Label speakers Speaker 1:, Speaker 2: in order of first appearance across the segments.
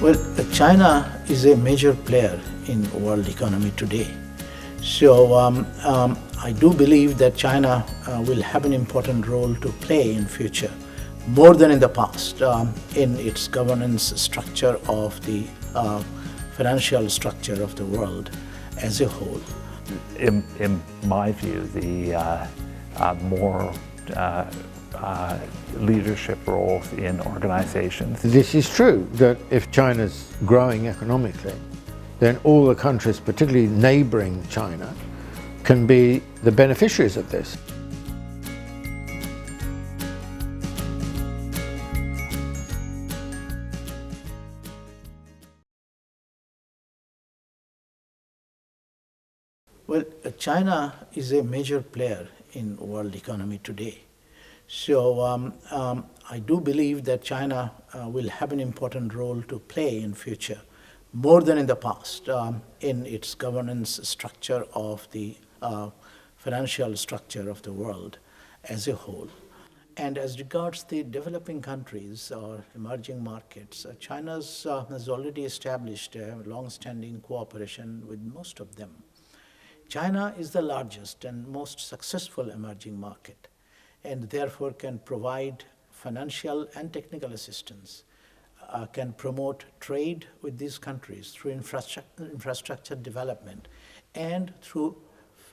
Speaker 1: Well, China is a major player in world economy today. So I do believe that China will have an important role to play in future, more than in the past, in its governance structure of the financial structure of the world as a whole.
Speaker 2: In my view, the more leadership roles in organizations.
Speaker 3: This is true, that if China's growing economically, then all the countries, particularly neighboring China, can be the beneficiaries of this.
Speaker 1: Well, China is a major player in world economy today. So I do believe that China will have an important role to play in future, more than in the past, in its governance structure of the financial structure of the world as a whole. And as regards the developing countries or emerging markets, China has already established a long-standing cooperation with most of them. China is the largest and most successful emerging market, and therefore can provide financial and technical assistance, can promote trade with these countries through infrastructure development, and through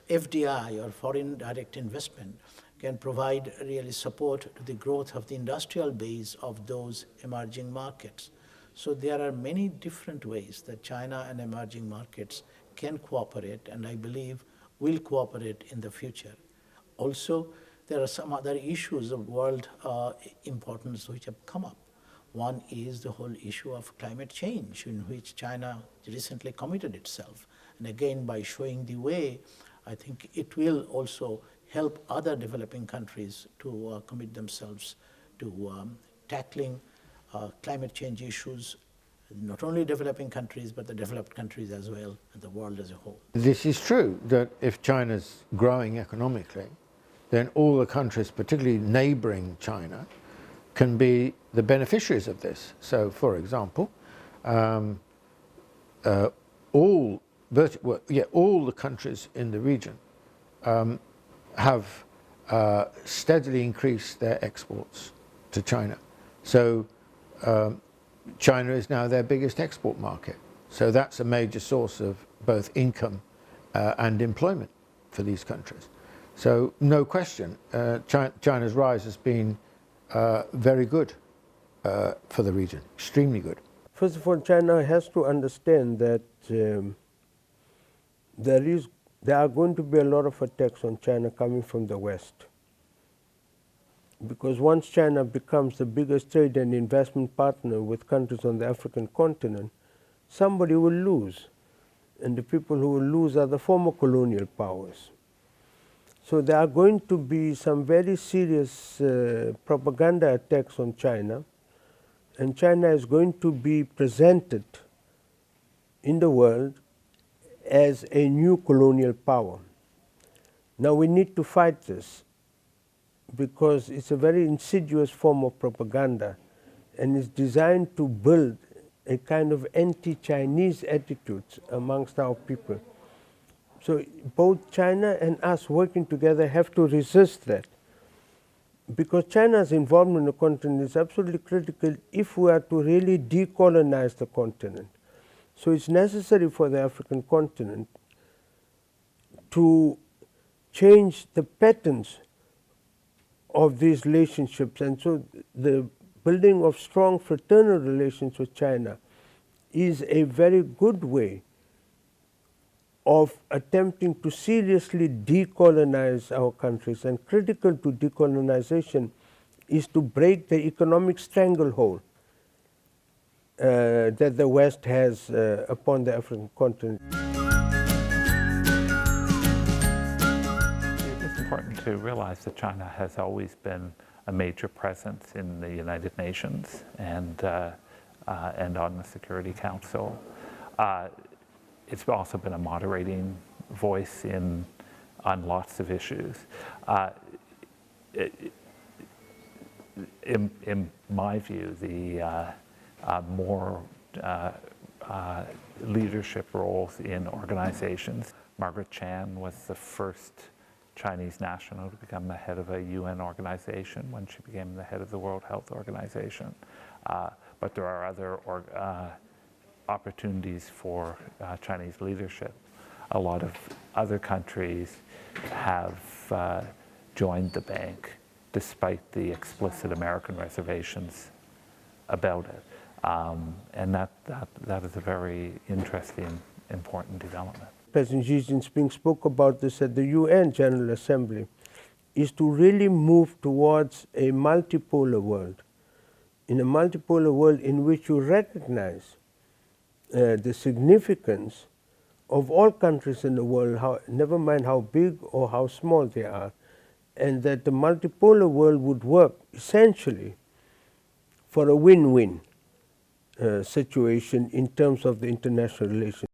Speaker 1: FDI or foreign direct investment, can provide really support to the growth of the industrial base of those emerging markets. So there are many different ways that China and emerging markets can cooperate, and I believe will cooperate in the future. Also, there are some other issues of world importance which have come up. One is the whole issue of climate change, in which China recently committed itself. And again, by showing the way, I think it will also help other developing countries to commit themselves to tackling climate change issues, not only developing countries, but the developed countries as well, and the world as a whole.
Speaker 3: This is true, that if China's growing economically, then all the countries, particularly neighboring China, can be the beneficiaries of this. So, for example, all the countries in the region have steadily increased their exports to China. So China is now their biggest export market. So that's a major source of both income and employment for these countries. So no question, China's rise has been very good for the region, extremely good.
Speaker 4: First of all, China has to understand that there are going to be a lot of attacks on China coming from the West. Because once China becomes the biggest trade and investment partner with countries on the African continent, somebody will lose. And the people who will lose are the former colonial powers. So there are going to be some very serious propaganda attacks on China, and China is going to be presented in the world as a new colonial power. Now we need to fight this, because it's a very insidious form of propaganda, and it's designed to build a kind of anti-Chinese attitudes amongst our people. So both China and us working together have to resist that, because China's involvement in the continent is absolutely critical if we are to really decolonize the continent. So it's necessary for the African continent to change the patterns of these relationships, and so the building of strong fraternal relations with China is a very good way of attempting to seriously decolonize our countries. And critical to decolonization is to break the economic stranglehold that the West has upon the African continent.
Speaker 2: It's important to realize that China has always been a major presence in the United Nations and on the Security Council. It's also been a moderating voice on lots of issues. In my view, the more leadership roles in organizations. Margaret Chan was the first Chinese national to become the head of a UN organization when she became the head of the World Health Organization. But there are other opportunities for Chinese leadership. A lot of other countries have joined the bank despite the explicit American reservations about it. And that is a very interesting, important development.
Speaker 4: President Xi Jinping spoke about this at the UN General Assembly, is to really move towards a multipolar world. In a multipolar world in which you recognize the significance of all countries in the world, never mind how big or how small they are, and that the multipolar world would work essentially for a win-win situation in terms of the international relations.